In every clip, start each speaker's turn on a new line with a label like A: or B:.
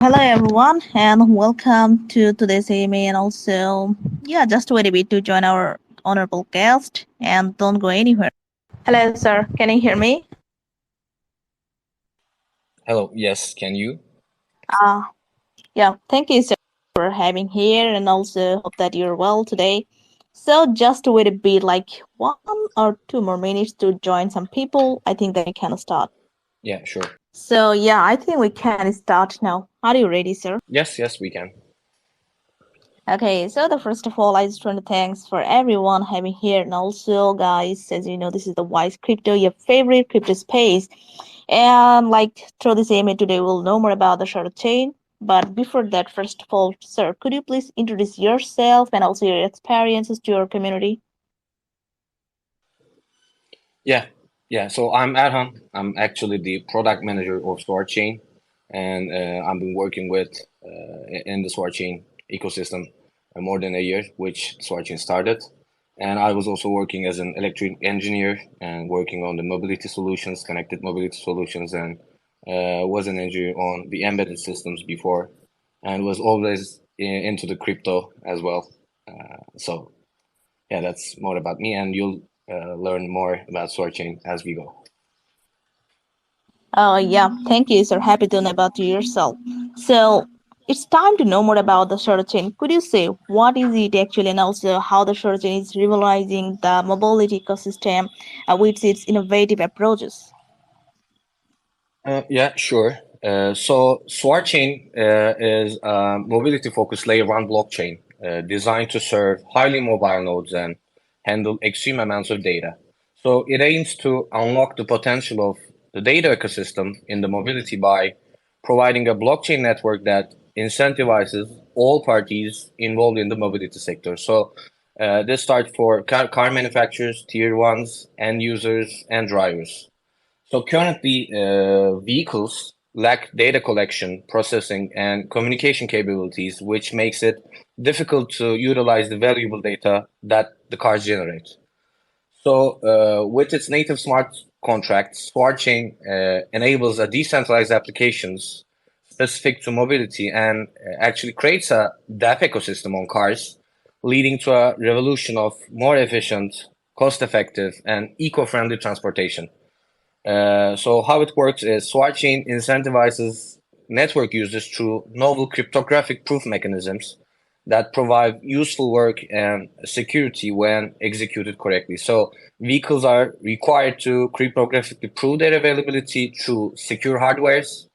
A: Hello everyone and welcome to today's AMA and also just wait a bit to join our honorable guest and don't go anywhere. Hello sir, can you hear me?
B: Hello, yes, can you?
A: Uh thank you sir for having here and also hope that you're well today. So just wait a bit like 1 or 2 more minutes to join some people. I think that we can start.
B: Yeah, sure.
A: So I think we can start now. Are you ready, sir?
B: Yes, we can.
A: Okay, so the first of all, I just want to thanks for everyone having here, and also, guys, as you know, this is the Wise Crypto, your favorite crypto space, and like through this email today, we'll know more about the short chain. But before that, first of all, sir, could you please introduce yourself and also your experiences to your community?
B: Yeah, yeah. So I'm Erhan. I'm actually the product manager of Soarchain, and I've been working with in the Soarchain ecosystem more than a year, which Soarchain started. And I was also working as an electric engineer and working on the mobility solutions, connected mobility solutions, and was an engineer on the embedded systems before, and was always into the crypto as well. So yeah, that's more about me, and you'll learn more about Soarchain as we go.
A: Thank you, sir. Happy to know about yourself. So it's time to know more about the short chain. Could you say what is it actually, and also how the short chain is revolutionizing the mobility ecosystem with its innovative approaches?
B: Yeah, sure. So Soarchain is a mobility-focused layer one blockchain designed to serve highly mobile nodes and handle extreme amounts of data. So it aims to unlock the potential of the data ecosystem in the mobility by providing a blockchain network that incentivizes all parties involved in the mobility sector. So this starts for car manufacturers, tier ones, end users, and drivers. So currently, vehicles lack data collection, processing, and communication capabilities, which makes it difficult to utilize the valuable data that the cars generate. So, with its native smart contracts, SmartChain enables a decentralized applications specific to mobility and actually creates a DApp ecosystem on cars, leading to a revolution of more efficient, cost-effective, and eco-friendly transportation. So how it works is Swarchain incentivizes network users through novel cryptographic proof mechanisms that provide useful work and security when executed correctly. So vehicles are required to cryptographically prove their availability through secure hardwares,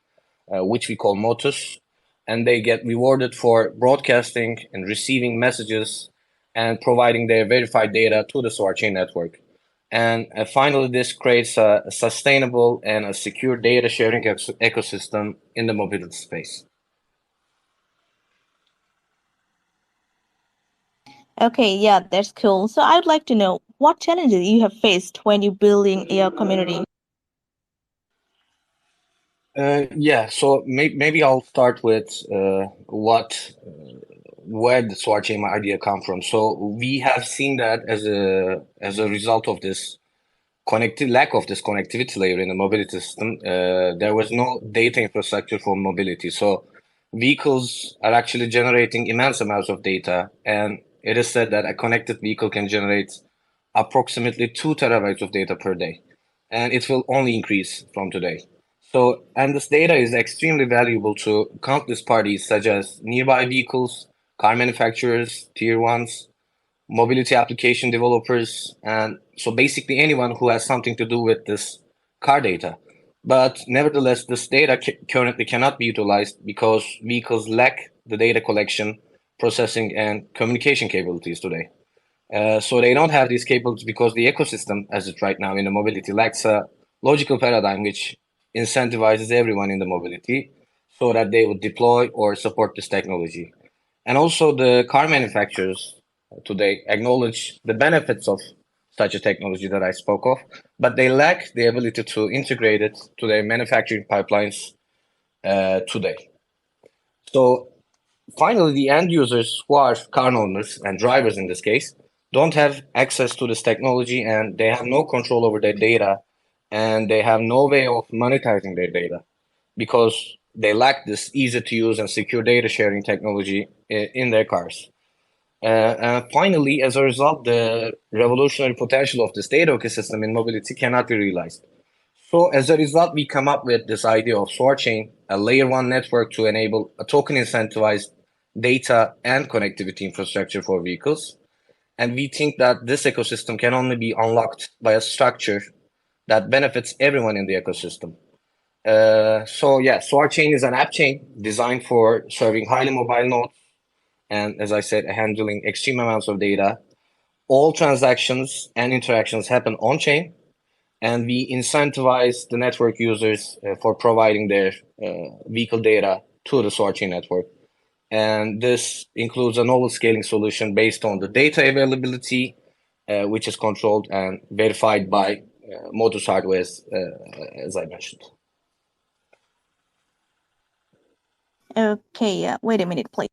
B: which we call MOTUS, and they get rewarded for broadcasting and receiving messages and providing their verified data to the Swarchain network. And finally, this creates a sustainable and a secure data sharing ecosystem in the mobility space.
A: Okay, yeah, that's cool. So I'd like to know what challenges you have faced when you building your community.
B: Yeah, so maybe I'll start with where the Swarchain idea come from. So we have seen that as a result of this connected lack of this connectivity layer in the mobility system, there was no data infrastructure for mobility. So vehicles are actually generating immense amounts of data, and it is said that a connected vehicle can generate approximately 2 terabytes of data per day, and it will only increase from today. So, and this data is extremely valuable to countless parties such as nearby vehicles, car manufacturers, tier ones, mobility application developers, and so basically anyone who has something to do with this car data. But nevertheless, this data currently cannot be utilized because vehicles lack the data collection, processing, and communication capabilities today. So they don't have these capabilities because the ecosystem, as it's right now in the mobility, lacks a logical paradigm which incentivizes everyone in the mobility so that they would deploy or support this technology. And also the car manufacturers today acknowledge the benefits of such a technology that I spoke of, but they lack the ability to integrate it to their manufacturing pipelines today. So finally, the end users who are car owners and drivers in this case don't have access to this technology and they have no control over their data and they have no way of monetizing their data because they lack this easy to use and secure data sharing technology in their cars. Finally, as a result, the revolutionary potential of this data ecosystem in mobility cannot be realized. So as a result, we come up with this idea of Soarchain, a layer one network to enable a token incentivized data and connectivity infrastructure for vehicles. And we think that this ecosystem can only be unlocked by a structure that benefits everyone in the ecosystem. So Soarchain is an app chain designed for serving highly mobile nodes and, as I said, handling extreme amounts of data. All transactions and interactions happen on chain, and we incentivize the network users for providing their vehicle data to the Soarchain network. And this includes a novel scaling solution based on the data availability, which is controlled and verified by Modus hardware, as I mentioned.
A: Okay, yeah. Wait a minute, please.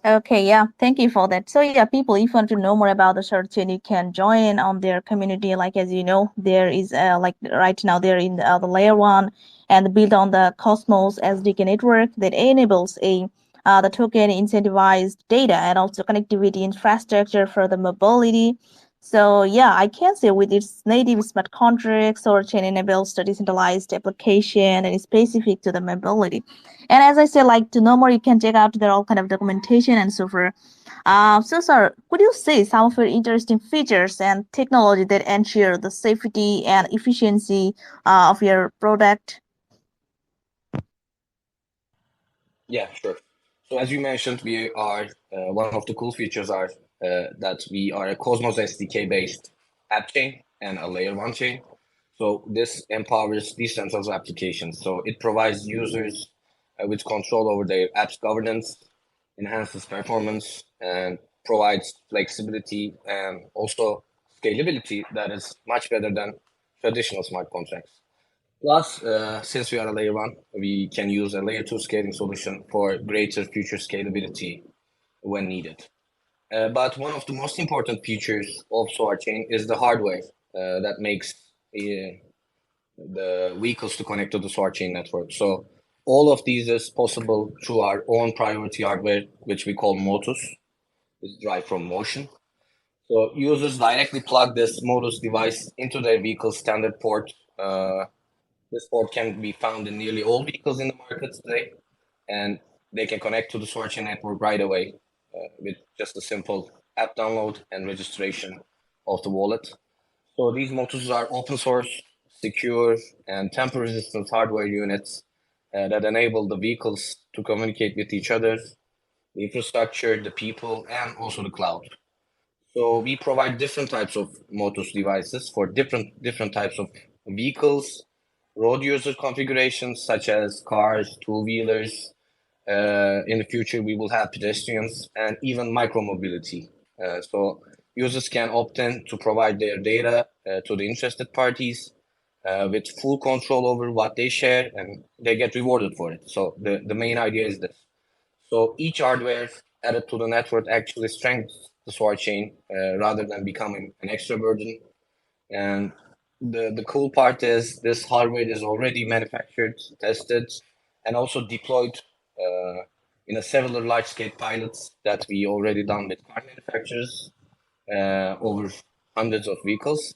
A: Okay, yeah, thank you for that. So yeah, people, if you want to know more about the search chain, you can join on their community. Like as you know, there is like right now they're in the layer one and built on the Cosmos SDK network that enables a the token incentivized data and also connectivity infrastructure for the mobility. So yeah, I can say with its native smart contracts, search chain enables the decentralized application and is specific to the mobility. And as I say, like to know more, you can check out their all kind of documentation and so forth. So, sir, could you say some of your interesting features and technology that ensure the safety and efficiency of your product?
B: Yeah, sure. So as you mentioned, we are one of the cool features are that we are a Cosmos SDK based app chain and a layer one chain. So this empowers decentralized applications. So it provides users with control over their app's governance, enhances performance, and provides flexibility and also scalability that is much better than traditional smart contracts. Plus, since we are a layer one, we can use a layer two scaling solution for greater future scalability when needed. But one of the most important features of Soarchain is the hardware that makes the vehicles to connect to the Soarchain network. So all of these is possible through our own priority hardware, which we call Motus. It's derived from motion. So users directly plug this Motus device into their vehicle's standard port. This port can be found in nearly all vehicles in the market today, and they can connect to the Soarchain network right away with just a simple app download and registration of the wallet. So these motors are open source, secure, and tamper-resistant hardware units that enable the vehicles to communicate with each other, the infrastructure, the people, and also the cloud. So we provide different types of Motus devices for different types of vehicles, road user configurations such as cars, two-wheelers. In the future, we will have pedestrians and even micromobility. So users can opt in to provide their data to the interested parties with full control over what they share, and they get rewarded for it. So the main idea is this. So each hardware added to the network actually strengthens the SWAR chain rather than becoming an extra burden. And the cool part is this hardware is already manufactured, tested, and also deployed in a several large-scale pilots that we already done with car manufacturers over hundreds of vehicles.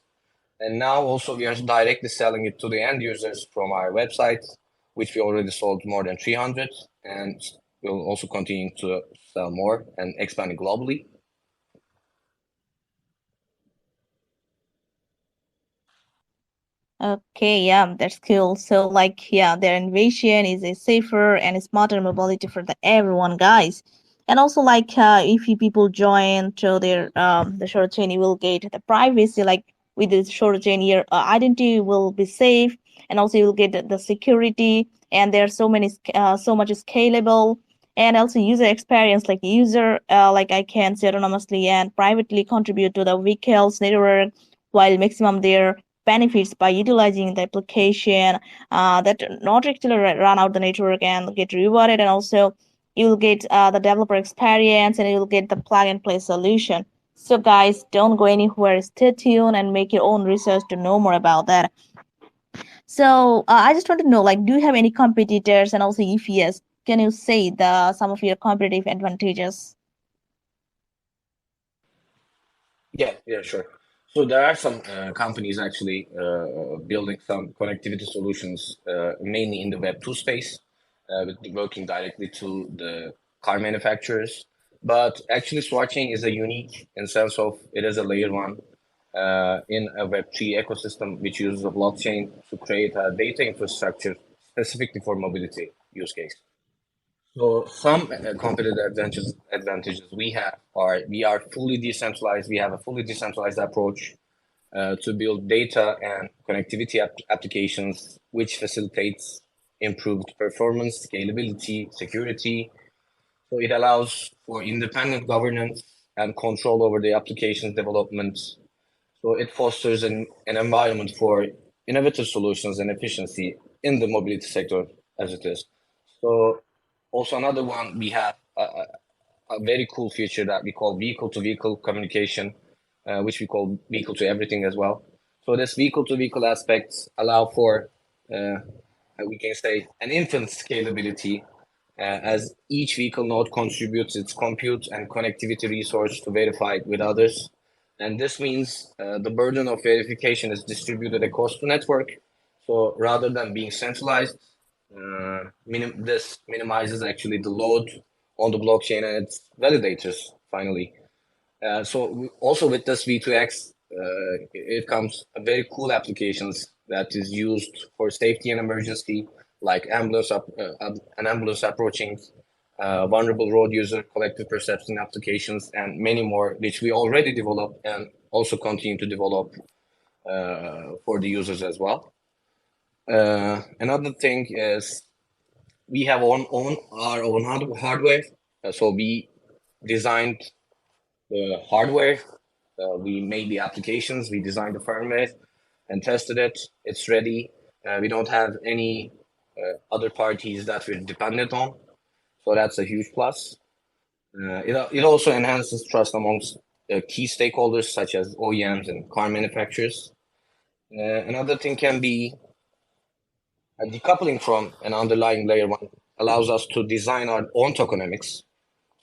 B: And now also we are directly selling it to the end users from our website, which we already sold more than 300, and we'll also continue to sell more and expand globally.
A: Okay, yeah, that's cool. So, like, yeah, their innovation is a safer and smarter mobility for the everyone, guys. And also, like, if you people join through their the short chain, you will get the privacy. Like with the short chain, your identity will be safe, and also you will get the security. And there are so many, so much scalable, and also user experience. Like user, like I can say autonomously and privately contribute to the vehicles network while maximum their benefits by utilizing the application that not actually run out the network and get rewarded, and also you'll get the developer experience and you'll get the plug and play solution. So guys, don't go anywhere, stay tuned and make your own research to know more about that. So I just want to know, like, do you have any competitors, and also if yes, can you say the some of your competitive advantages?
B: Yeah, sure. So there are some companies actually building some connectivity solutions, mainly in the Web2 space, working directly to the car manufacturers. But actually, Soarchain is a unique in sense of it is a layer one in a Web3 ecosystem, which uses a blockchain to create a data infrastructure specifically for mobility use case. So some competitive advantages we have are we are fully decentralized. We have a fully decentralized approach to build data and connectivity applications, which facilitates improved performance, scalability, security. So it allows for independent governance and control over the application's development. So it fosters an environment for innovative solutions and efficiency in the mobility sector as it is. So also another one, we have a very cool feature that we call vehicle to vehicle communication, which we call vehicle to everything as well. So this vehicle to vehicle aspects allow for, we can say, an infinite scalability as each vehicle node contributes its compute and connectivity resource to verify it with others. And this means the burden of verification is distributed across the network. So rather than being centralized, this minimizes actually the load on the blockchain and its validators finally. Also with this V2X, it comes a very cool applications that is used for safety and emergency, like an ambulance approaching, vulnerable road user, collective perception applications, and many more, which we already developed and also continue to develop for the users as well. Another thing is we have our own hardware. So we designed the hardware, we made the applications, we designed the firmware and tested it. It's ready. We don't have any other parties that we're dependent on. So that's a huge plus. It also enhances trust amongst key stakeholders such as OEMs and car manufacturers. Another thing can be decoupling from an underlying layer one allows us to design our own tokenomics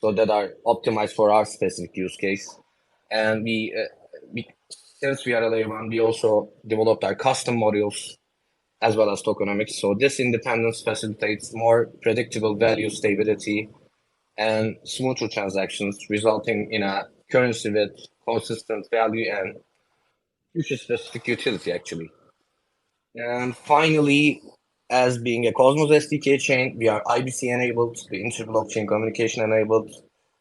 B: so that are optimized for our specific use case. And we since we are a layer one, we also developed our custom modules as well as tokenomics. So this independence facilitates more predictable value stability and smoother transactions, resulting in a currency with consistent value and future specific utility actually. And finally, as being a Cosmos SDK chain, we are IBC enabled, the inter-blockchain communication enabled.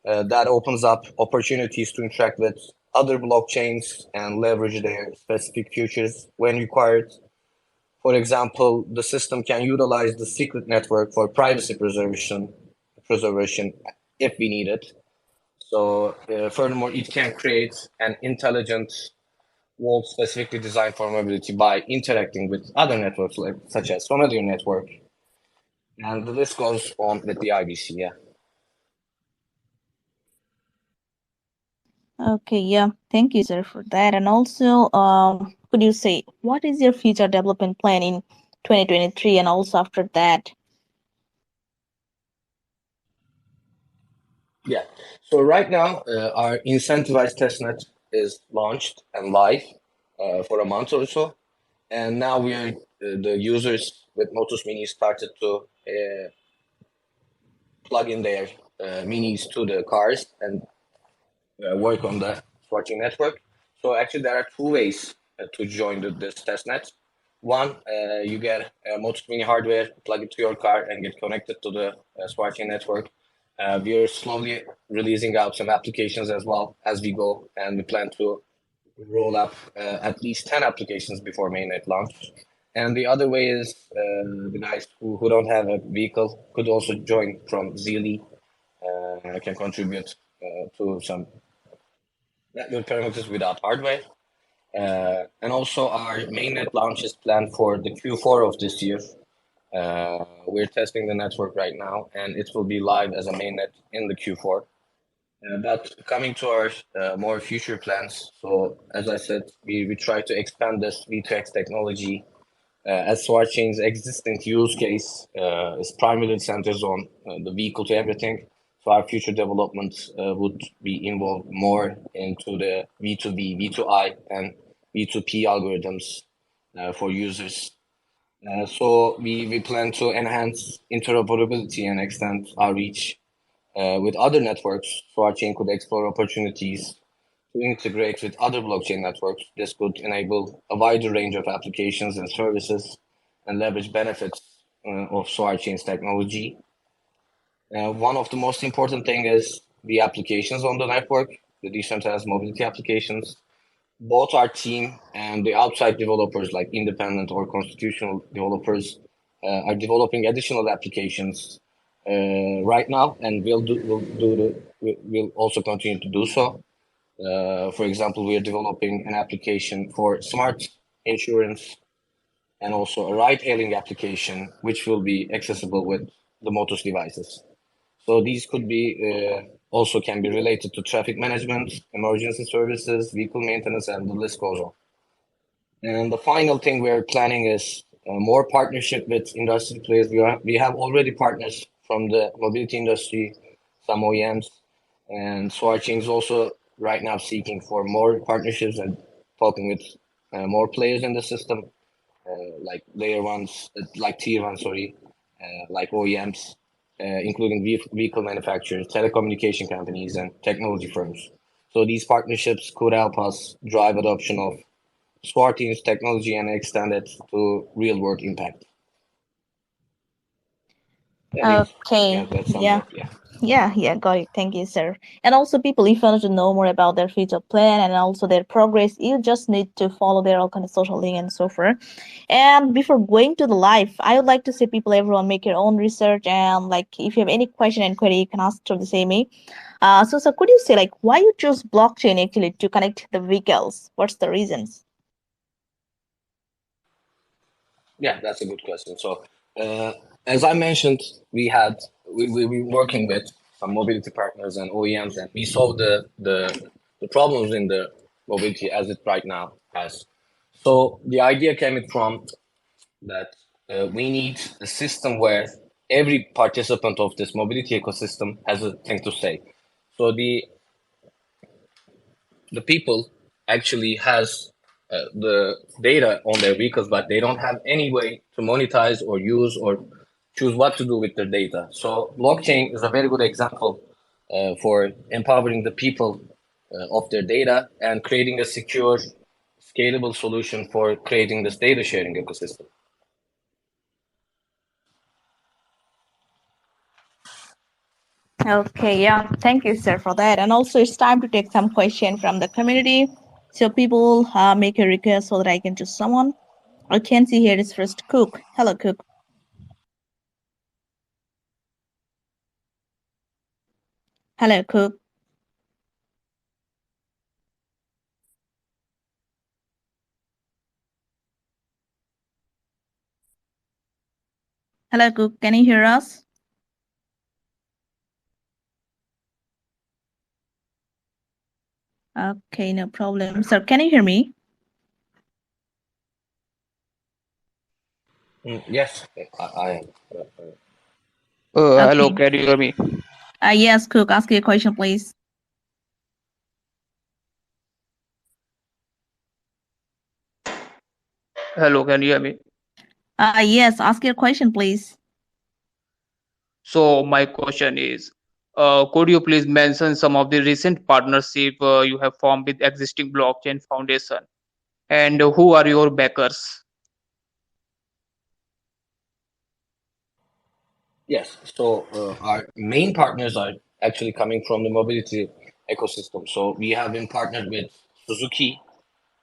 B: That opens up opportunities to interact with other blockchains and leverage their specific features when required. For example, the system can utilize the secret network for privacy preservation if we need it. So furthermore, it can create an intelligent wall specifically designed for mobility by interacting with other networks like such as familiar network. And the list goes on with the IBC, yeah.
A: Okay, yeah, thank you, sir, for that. And also, could you say what is your future development plan in 2023 and also after that?
B: Yeah. So right now, our incentivized testnet is launched and live for a month or so. And now we are the users with Motus Mini started to plug in their minis to the cars and work on the Soarchain network. So actually, there are two ways to join this testnet. One, you get a Motus Mini hardware, plug it to your car, and get connected to the Soarchain network. We are slowly releasing out some applications as well as we go, and we plan to roll up at least 10 applications before mainnet launch. And the other way is the guys who don't have a vehicle could also join from Zealy, can contribute to some network parameters without hardware. And also our mainnet launch is planned for the Q4 of this year. We're testing the network right now, and it will be live as a mainnet in the Q4. But coming to our more future plans, so as I said, we try to expand this V2X technology as Soarchain's existing use case is primarily centers on the vehicle to everything. So our future developments would be involved more into the V2V, V2I, and V2P algorithms for users. So we plan to enhance interoperability and extend our reach with other networks. So our chain could explore opportunities to integrate with other blockchain networks. This could enable a wider range of applications and services and leverage benefits of Soarchain's technology. One of the most important thing is the applications on the network, the decentralized mobility applications. Both our team and the outside developers, like independent or constitutional developers, are developing additional applications right now, and we'll also continue to do so. For example, we are developing an application for smart insurance and also a ride-hailing application, which will be accessible with the Motus devices. So these could be also can be related to traffic management, emergency services, vehicle maintenance, and the list goes on. And the final thing we're planning is more partnership with industry players. We have already partners from the mobility industry, some OEMs, and Soarchain is also right now seeking for more partnerships and talking with more players in the system, like layer ones, like tier one, sorry, like OEMs, including vehicle manufacturers, telecommunication companies, and technology firms. So these partnerships could help us drive adoption of Swarteen's technology and extend it to real world impact. Yeah,
A: Okay.
B: that sums
A: Yeah.
B: up. Yeah.
A: Yeah, got it. Thank you, sir. And also, people, if you want to know more about their future plan and also their progress, you just need to follow their all kind of social link and so forth. And before going to the live, I would like to say, people, everyone, make your own research. And like, if you have any question and query, you can ask through the same me. So could you say like why you choose blockchain actually to connect the vehicles? What's the reasons?
B: Yeah, that's a good question. So, uh, as I mentioned, we were working with some mobility partners and OEMs, and we saw the problems in the mobility as it right now has. So the idea came from that we need a system where every participant of this mobility ecosystem has a thing to say. So the people actually has the data on their vehicles, but they don't have any way to monetize or use or choose what to do with their data. So blockchain is a very good example for empowering the people of their data and creating a secure, scalable solution for creating this data sharing ecosystem.
A: Okay, yeah, thank you, sir, for that. And also, it's time to take some question from the community. So people make a request so that I can choose someone. I can see here is first Cook. Hello, Cook. Hello, Cook. Hello, Cook. Can you hear us? Okay, no problem. Sir, can you hear me?
B: Yes, I am.
C: Hello,
A: Okay.
C: can you hear me?
A: Yes, Cook. Ask your question, please.
C: Hello, can you hear me?
A: Yes, ask your question, please.
C: So my question is, could you please mention some of the recent partnership you have formed with existing blockchain foundation, and who are your backers?
B: Yes. So our main partners are actually coming from the mobility ecosystem. So we have been partnered with Suzuki,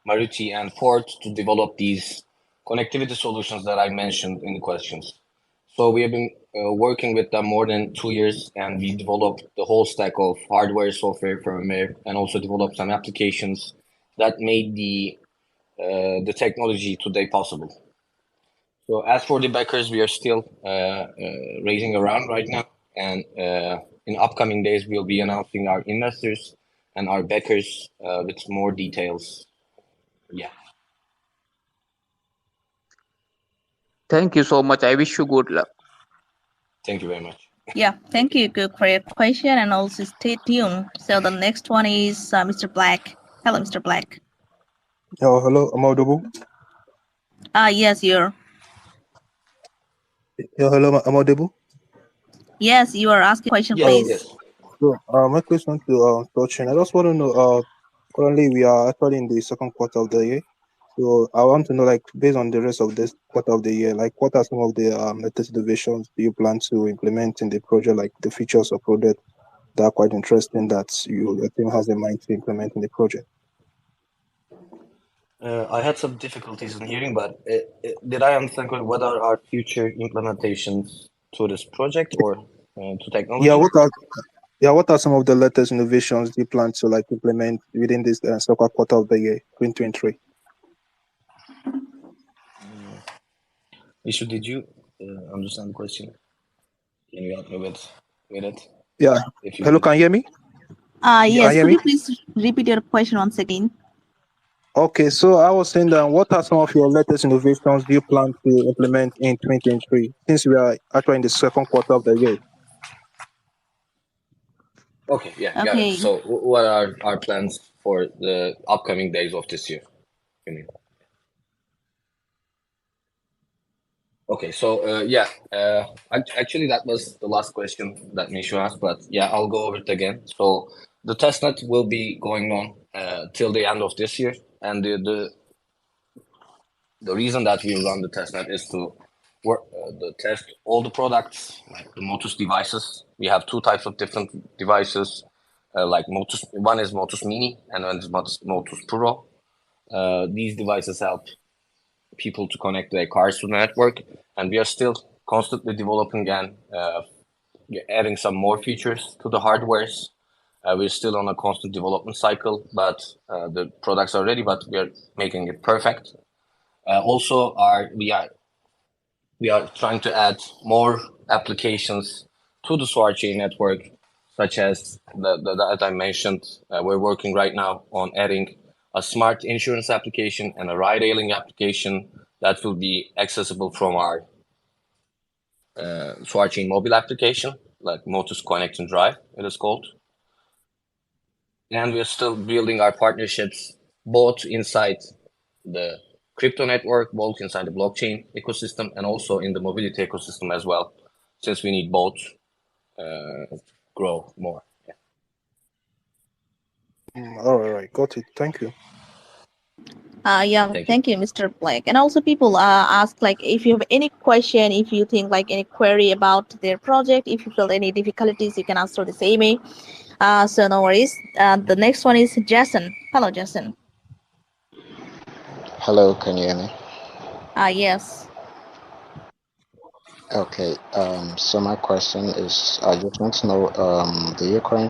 B: Maruti, and Ford to develop these connectivity solutions that I mentioned in the questions. So we have been working with them more than 2 years, and we developed the whole stack of hardware, software, firmware, and also developed some applications that made the the technology today possible. So as for the backers, we are still raising a round right now, and in upcoming days we'll be announcing our investors and our backers with more details. Yeah.
C: Thank you so much. I wish you good luck.
B: Thank you very much.
A: Yeah, thank you, Cook, for your question, and also stay tuned. So the next one is Mr. Black. Hello, Mr. Black.
D: Oh, hello, am I audible?
A: Yes, you're.
D: Yeah, hello, am I audible?
A: Yes, you are asking a question,
B: Yes,
A: please.
B: yes.
D: So, my question to Soarchain, I just want to know, currently we are actually in the second quarter of the year. So I want to know, like, based on the rest of this quarter of the year, like, what are some of the latest innovations do you plan to implement in the project, like the features of product that are quite interesting that your team has in mind to implement in the project?
B: I had some difficulties in hearing, but did I understand correctly? What are our future implementations to this project or to technology?
D: What are some of the latest innovations you plan to like implement within this second quarter of the year, 2023?
B: Ishu, did you understand the question? Can you help me with it?
D: Yeah.
B: If you
D: Hello,
B: did.
D: can you hear me?
A: Yes,
D: hear
A: could
D: me?
A: you please repeat your question once again?
D: Okay, so I was saying that what are some of your latest innovations do you plan to implement in 2023, since we are actually in the second quarter of the year?
B: Okay, yeah, got
A: Okay.
B: it. So what are our plans for the upcoming days of this year? You mean? Okay, so actually that was the last question that Mishu asked, but yeah, I'll go over it again. So the testnet will be going on till the end of this year, and the reason that we run the testnet is to work the test all the products, like the Motus devices. We have two types of different devices, like Motus. One is Motus Mini, and one is Motus Pro. These devices help people to connect their cars to the network, and we are still constantly developing and adding some more features to the hardwares. We're still on a constant development cycle, but the products are ready, but we are making it perfect. Also, we are trying to add more applications to the Soarchain network, such as that I mentioned. We're working right now on adding a smart insurance application and a ride-hailing application that will be accessible from our Soarchain mobile application, like Motus Connect and Drive, it is called. And we're still building our partnerships both inside the crypto network, both inside the blockchain ecosystem, and also in the mobility ecosystem as well, since we need both grow more. Yeah.
D: All right, got it. Thank you.
A: Thank you, Mr. Black. And also people ask, like, if you have any question, if you think like any query about their project, if you feel any difficulties, you can ask through this email. So no worries. The next one is Jason. Hello, Jason.
E: Hello, can you hear me?
A: Yes.
E: Okay, so my question is, I just want to know, the Ukraine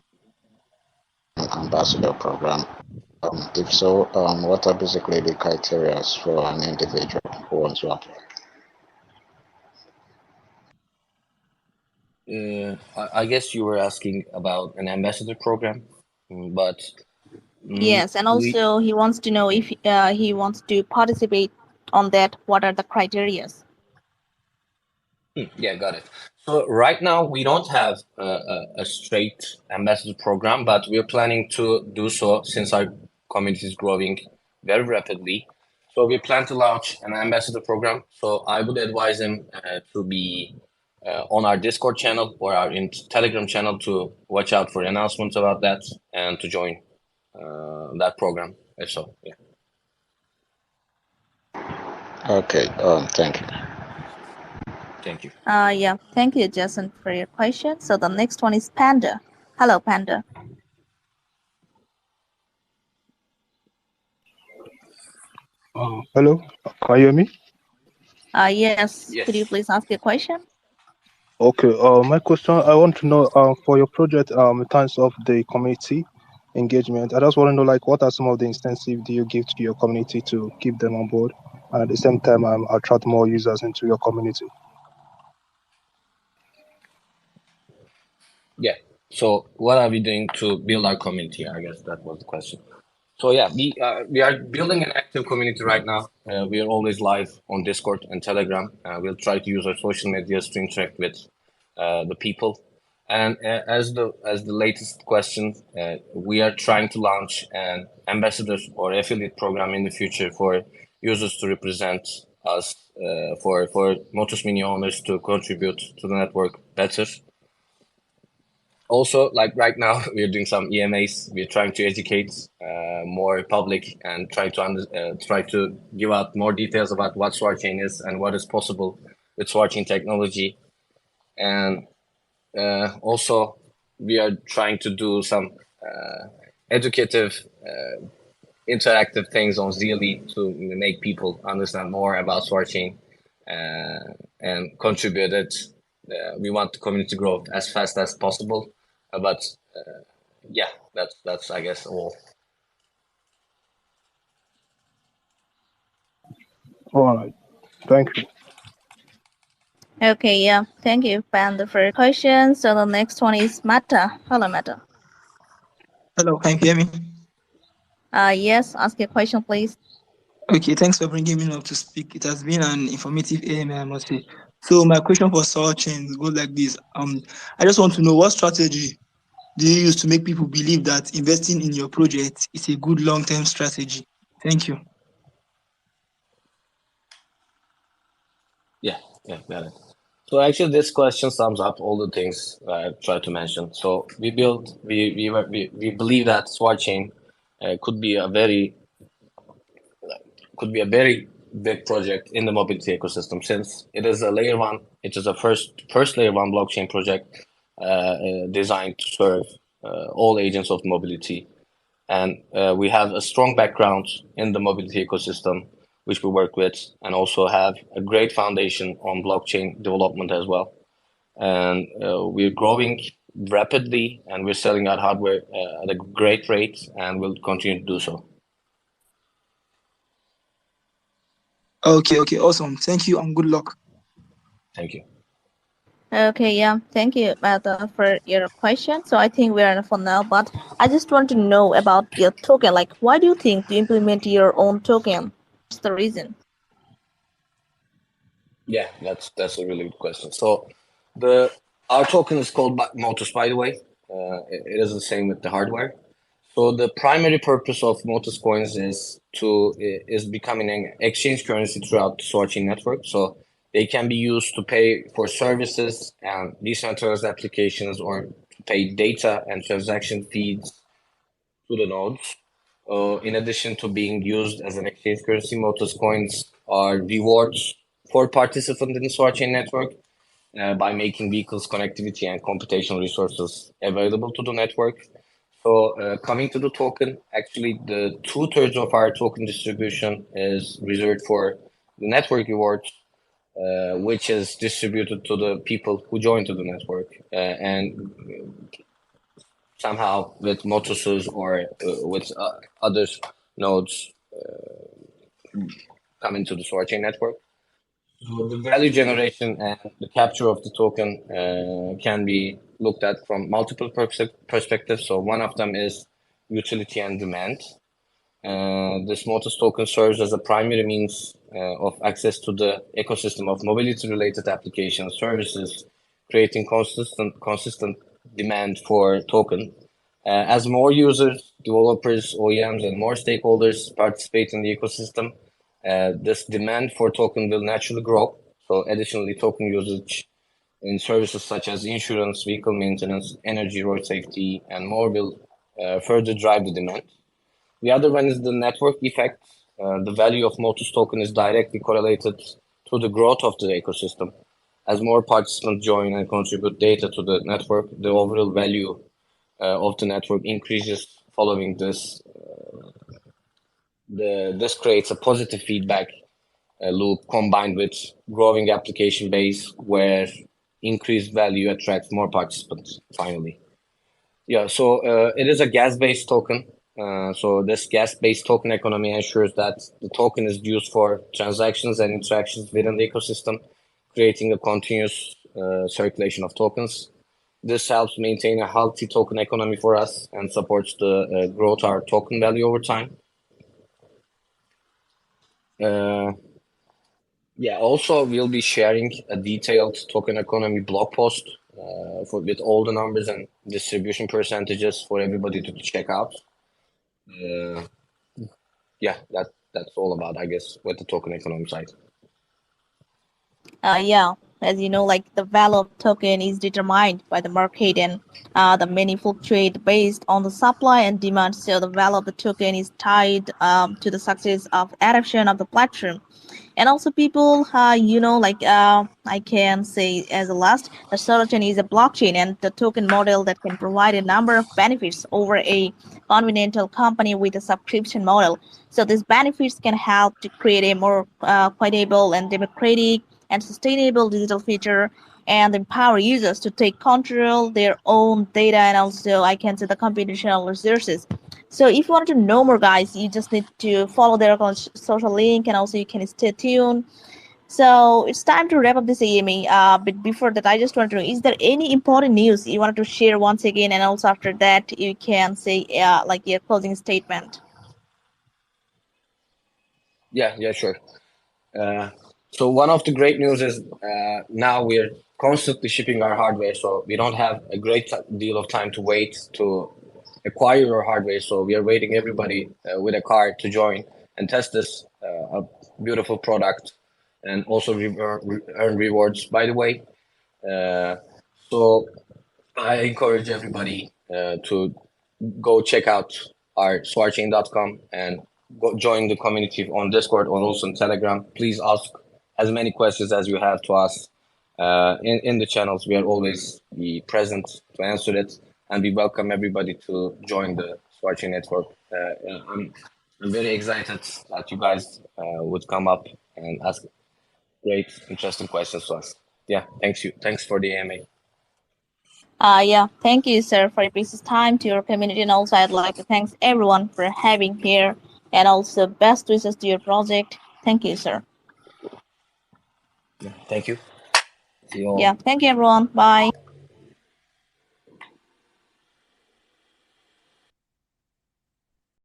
E: ambassador program, if so, what are basically the criteria for an individual who wants one?
B: I guess you were asking about an ambassador program, but
A: Yes, and also he wants to know if he wants to participate on that. What are the criterias?
B: Yeah, got it. So right now we don't have a straight ambassador program, but we're planning to do so since our community is growing very rapidly. So we plan to launch an ambassador program. So I would advise him to be on our Discord channel or our Telegram channel to watch out for announcements about that and to join that program. So yeah.
E: Okay, thank you.
B: Thank you.
A: Thank you, Jason, for your question. So the next one is Panda. Hello, Panda.
D: Hello, can you hear me?
A: Yes.
B: Yes.
A: Could you please ask your question?
D: Okay. My question, I want to know, for your project, in terms of the community, engagement. I just want to know, like, what are some of the incentives do you give to your community to keep them on board, and at the same time, attract more users into your community?
B: Yeah. So what are we doing to build our community? I guess that was the question. So yeah, we are building an active community right now. We are always live on Discord and Telegram. We'll try to use our social medias to interact with the people. And as the latest question, we are trying to launch an ambassador or affiliate program in the future for users to represent us, for Motus Mini owners to contribute to the network better. Also, like right now, we're doing some EMAs. We're trying to educate more public and try to give out more details about what Soarchain is and what is possible with Soarchain technology. And also, we are trying to do some educative, interactive things on Zealy to make people understand more about Soarchain and contribute it. We want the community growth as fast as possible, but yeah, that's I guess all.
D: All right, thank you.
A: Okay, yeah. Thank you, Panda, for your question. So the next one is Mata. Hello, Mata.
F: Hello, can you hear me?
A: Yes, ask your question, please.
F: Okay, thanks for bringing me up to speak. It has been an informative AMA, I must say. So my question for Soarchain goes like this. I just want to know, what strategy do you use to make people believe that investing in your project is a good long-term strategy? Thank you.
B: Yeah, got it. So actually, this question sums up all the things I tried to mention. So we believe that Soarchain could be a very big project in the mobility ecosystem since it is a layer one. It is a first layer one blockchain project designed to serve all agents of mobility, and we have a strong background in the mobility ecosystem, which we work with, and also have a great foundation on blockchain development as well. And we're growing rapidly, and we're selling out hardware at a great rate, and we'll continue to do so.
F: Okay, awesome. Thank you and good luck.
B: Thank you.
A: Okay, yeah. Thank you, Mata, for your question. So I think we're enough for now, but I just want to know about your token. Like, why do you think to implement your own token? What's the reason?
B: Yeah, that's a really good question. So our token is called Motus, by the way. It is the same with the hardware. So the primary purpose of Motus coins is becoming an exchange currency throughout the Soarchain network. So they can be used to pay for services and decentralized applications, or to pay data and transaction feeds to the nodes. In addition to being used as an exchange currency, Motus coins are rewards for participants in the Soarchain network by making vehicles connectivity and computational resources available to the network. So coming to the token, actually the 2/3 of our token distribution is reserved for the network rewards, which is distributed to the people who join to the network. And somehow with Motuses or with other nodes coming to the Soarchain network. So the value generation and the capture of the token can be looked at from multiple perspectives. So one of them is utility and demand. This Motus token serves as a primary means of access to the ecosystem of mobility-related application services, creating consistent demand for token. As more users, developers, OEMs, and more stakeholders participate in the ecosystem, this demand for token will naturally grow. So additionally, token usage in services such as insurance, vehicle maintenance, energy, road safety, and more will further drive the demand. The other one is the network effect. The value of Motus token is directly correlated to the growth of the ecosystem. As more participants join and contribute data to the network, the overall value of the network increases. Following this, this creates a positive feedback loop combined with growing application base, where increased value attracts more participants finally. Yeah, so it is a gas-based token. So this gas-based token economy ensures that the token is used for transactions and interactions within the ecosystem, creating a continuous circulation of tokens. This helps maintain a healthy token economy for us and supports the growth of our token value over time. Uh, yeah, also we'll be sharing a detailed token economy blog post with all the numbers and distribution percentages for everybody to check out. Uh, yeah, that's all about, I guess, with the token economy side.
A: Yeah, as you know, like the value of token is determined by the market, and the many fluctuate based on the supply and demand. So the value of the token is tied to the success of adoption of the platform. And also people, I can say as a last, the Soarchain is a blockchain and the token model that can provide a number of benefits over a conventional company with a subscription model. So these benefits can help to create a more equitable and democratic and sustainable digital future and empower users to take control their own data and also I can say the computational resources. So if you want to know more, guys, you just need to follow their social link, and also you can stay tuned. So it's time to wrap up this AMA. But before that, I just want to know: is there any important news you wanted to share once again, and also after that, you can say like your closing statement.
B: Yeah, sure. Uh, so one of the great news is now we're constantly shipping our hardware, so we don't have a great deal of time to wait to acquire our hardware. So we are waiting everybody with a card to join and test this a beautiful product and also earn rewards. By the way, uh, so I encourage everybody to go check out our soarchain.com and go join the community on Discord or also on Telegram. Please ask as many questions as you have to us in the channels. We are always be present to answer it, and we welcome everybody to join the Soarchain network. I'm very excited that you guys would come up and ask great, interesting questions to us. Yeah, thanks you. Thanks for the AMA.
A: Yeah, thank you, sir, for your precious time to your community, and also I'd like to thank everyone for having here, and also best wishes to your project. Thank you, sir.
B: Thank you. See you all.
A: Yeah, thank you, everyone. Bye.